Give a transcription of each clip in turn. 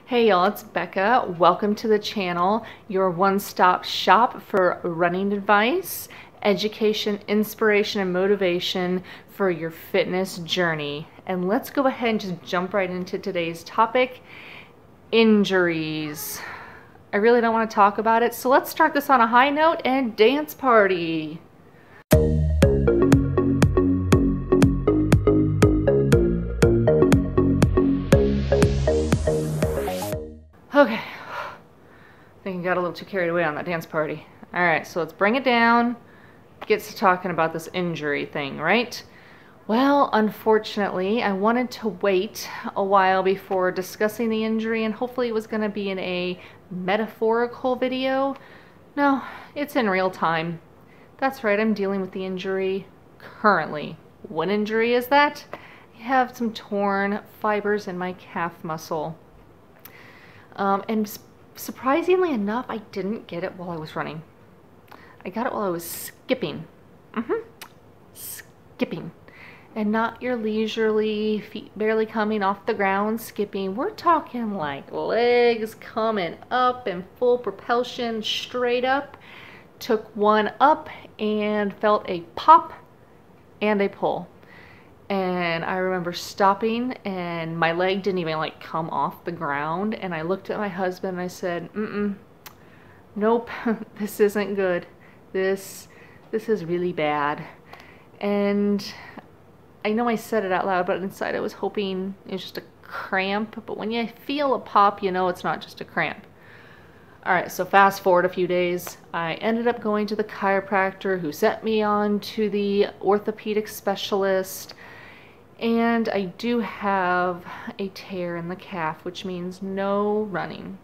Hey y'all, it's Becca. Welcome to the channel, your one-stop shop for running advice, education, inspiration, and motivation for your fitness journey. And let's go ahead and just jump right into today's topic, injuries. I really don't want to talk about it, so let's start this on a high note and dance party. Okay, I think I got a little too carried away on that dance party. All right, so let's bring it down, get to talking about this injury thing, right? Well, unfortunately, I wanted to wait a while before discussing the injury, and hopefully it was going to be in a metaphorical video. No, it's in real time. That's right, I'm dealing with the injury currently. What injury is that? I have some torn fibers in my calf muscle. And surprisingly enough, I didn't get it while I was running. I got it while I was skipping. Skipping. And not your leisurely, feet barely coming off the ground skipping. We're talking like legs coming up in full propulsion, straight up. Took one up and felt a pop and a pull. And I remember stopping and my leg didn't even like come off the ground, and I looked at my husband and I said, nope, this isn't good. This is really bad. And I know I said it out loud, but inside I was hoping it was just a cramp. But when you feel a pop, you know it's not just a cramp. All right, so fast forward a few days, I ended up going to the chiropractor who sent me on to the orthopedic specialist. And I do have a tear in the calf, which means no running.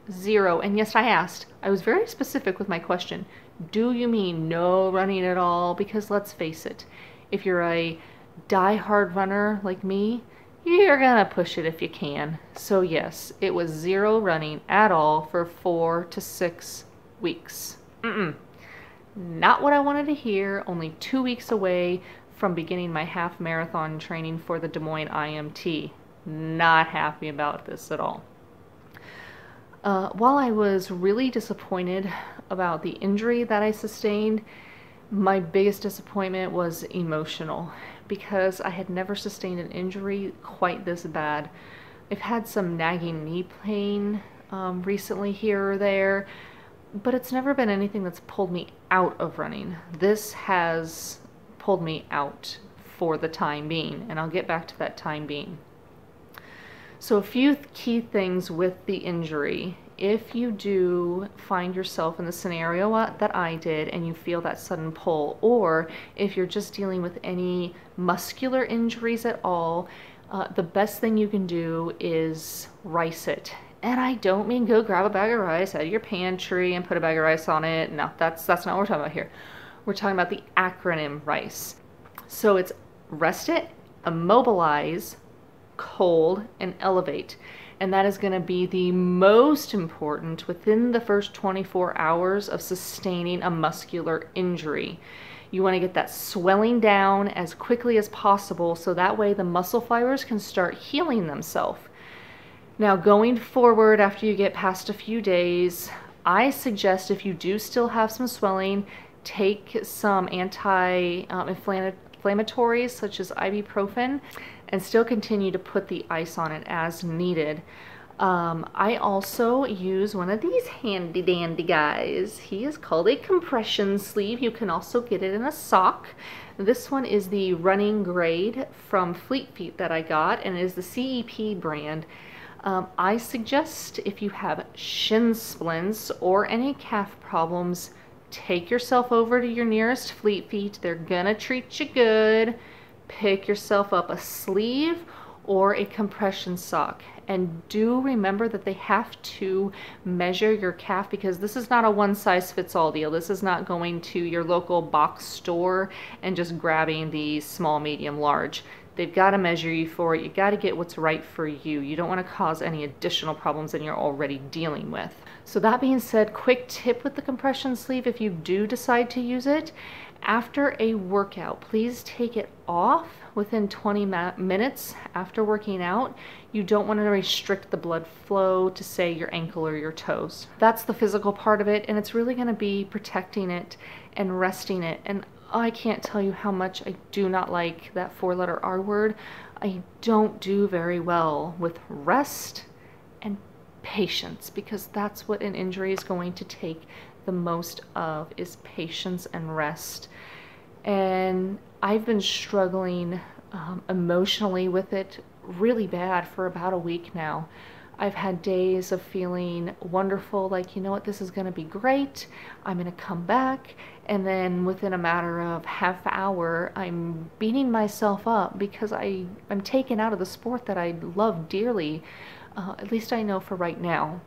0. And yes, I asked. I was very specific with my question. Do you mean no running at all? Because let's face it, if you're a die-hard runner like me, you're gonna push it if you can. So yes, it was 0 running at all for 4 to 6 weeks. Not what I wanted to hear. Only 2 weeks away from beginning my half marathon training for the Des Moines IMT. Not happy about this at all. While I was really disappointed about the injury that I sustained, my biggest disappointment was emotional, because I had never sustained an injury quite this bad. I've had some nagging knee pain recently here or there, but it's never been anything that's pulled me out of running. This has pulled me out for the time being, and I'll get back to that time being. So a few key things with the injury. If you do find yourself in the scenario that I did and you feel that sudden pull, or if you're just dealing with any muscular injuries at all, the best thing you can do is rice it. And I don't mean go grab a bag of rice out of your pantry and put a bag of rice on it. No, that's not what we're talking about here. We're talking about the acronym RICE. So it's rest it, immobilize, cold, and elevate. And that is going to be the most important within the first 24 hours of sustaining a muscular injury. You want to get that swelling down as quickly as possible, so that way the muscle fibers can start healing themselves. Now, going forward, after you get past a few days, I suggest if you do still have some swelling, take some anti-inflammatories such as ibuprofen, and still continue to put the ice on it as needed. I also use one of these handy dandy guys. He is called a compression sleeve. You can also get it in a sock. This one is the running grade from Fleet Feet that I got, and it is the CEP brand. I suggest if you have shin splints or any calf problems, take yourself over to your nearest Fleet Feet. They're gonna treat you good. Pick yourself up a sleeve or a compression sock. And do remember that they have to measure your calf, because this is not a one-size-fits-all deal. This is not going to your local box store and just grabbing the small, medium, large. They've got to measure you for it. You got to get what's right for you. You don't want to cause any additional problems than you're already dealing with. So that being said, quick tip with the compression sleeve if you do decide to use it. After a workout, please take it off within 20 minutes after working out. You don't want to restrict the blood flow to, say, your ankle or your toes. That's the physical part of it, and it's really going to be protecting it and resting it. And I can't tell you how much I do not like that 4-letter R word. I don't do very well with rest and patience, because that's what an injury is going to take the most of, is patience and rest. And I've been struggling emotionally with it really bad for about a week now. I've had days of feeling wonderful, like, you know what, this is going to be great, I'm going to come back, and then within a matter of half hour, I'm beating myself up because I'm taken out of the sport that I love dearly, at least I know for right now.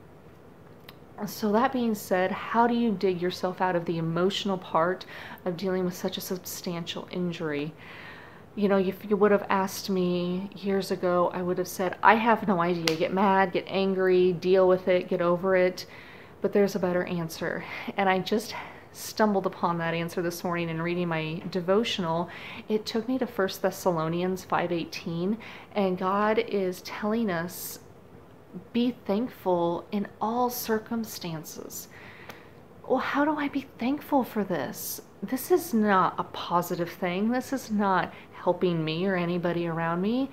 So that being said, how do you dig yourself out of the emotional part of dealing with such a substantial injury? You know, if you would have asked me years ago, I would have said, I have no idea. Get mad, get angry, deal with it, get over it. But there's a better answer. And I just stumbled upon that answer this morning in reading my devotional. It took me to 1 Thessalonians 5:18, and God is telling us, be thankful in all circumstances. Well, how do I be thankful for this? This is not a positive thing. This is not helping me or anybody around me.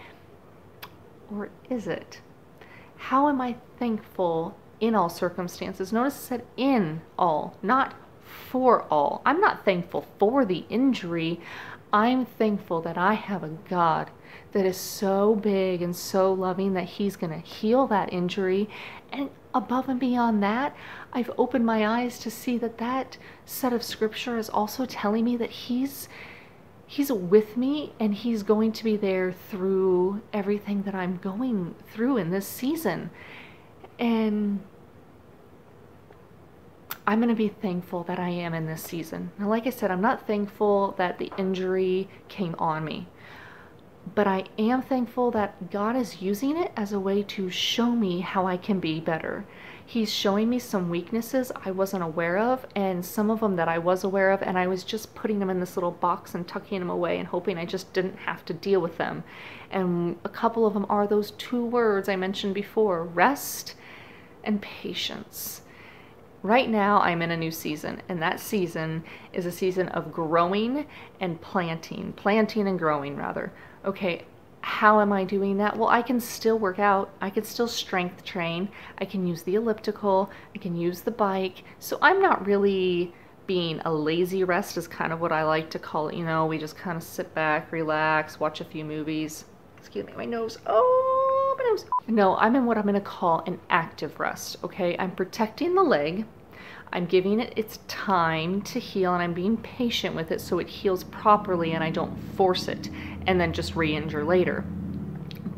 Or is it? How am I thankful in all circumstances? Notice it said in all, not for all. I'm not thankful for the injury. I'm thankful that I have a God that is so big and so loving that He's going to heal that injury. And above and beyond that, I've opened my eyes to see that that set of scripture is also telling me that He's with me, and He's going to be there through everything that I'm going through in this season. And I'm going to be thankful that I am in this season. Now, like I said, I'm not thankful that the injury came on me, but I am thankful that God is using it as a way to show me how I can be better. He's showing me some weaknesses I wasn't aware of, and some of them that I was aware of, and I was just putting them in this little box and tucking them away and hoping I just didn't have to deal with them. And a couple of them are those 2 words I mentioned before, rest and patience. Right now, I'm in a new season, and that season is a season of growing and planting and growing, rather. Okay, how am I doing that? Well, I can still work out. I can still strength train. I can use the elliptical. I can use the bike. So I'm not really being a lazy rest, is kind of what I like to call it. You know, we just kind of sit back, relax, watch a few movies. Excuse me, my nose. Oh, my nose. No, I'm in what I'm going to call an active rest, okay? I'm protecting the leg. I'm giving it its time to heal, and I'm being patient with it so it heals properly and I don't force it and then just re-injure later.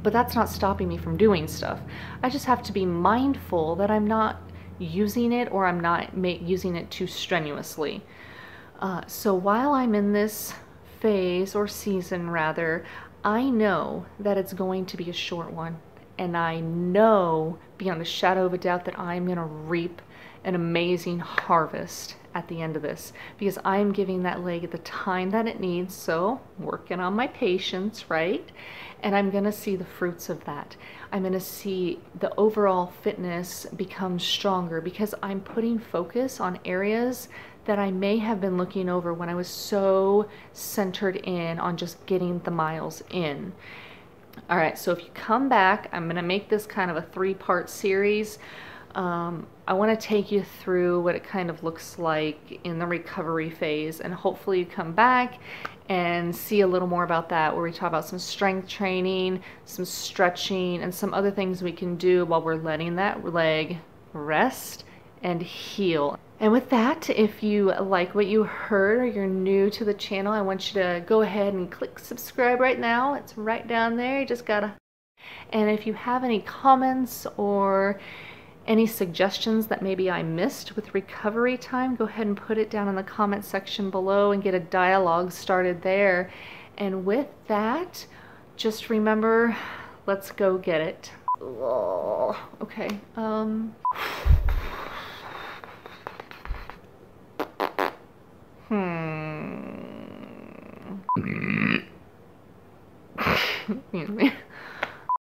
But that's not stopping me from doing stuff. I just have to be mindful that I'm not using it, or I'm not using it too strenuously. So while I'm in this phase, or season rather, I know that it's going to be a short one. And I know beyond a shadow of a doubt that I'm going to reap an amazing harvest at the end of this, because I'm giving that leg the time that it needs. So working on my patience, right? And I'm going to see the fruits of that. I'm going to see the overall fitness become stronger, because I'm putting focus on areas that I may have been looking over when I was so centered in on just getting the miles in. All right, so if you come back, I'm going to make this kind of a 3-part series. I want to take you through what it kind of looks like in the recovery phase, and hopefully you come back and see a little more about that, where we talk about some strength training, some stretching, and some other things we can do while we're letting that leg rest and heal. And with that, if you like what you heard or you're new to the channel, I want you to go ahead and click subscribe right now. It's right down there. You just gotta. And if you have any comments or any suggestions that maybe I missed with recovery time, go ahead and put it down in the comment section below and get a dialogue started there. And with that, just remember, let's go get it. Okay. Excuse me.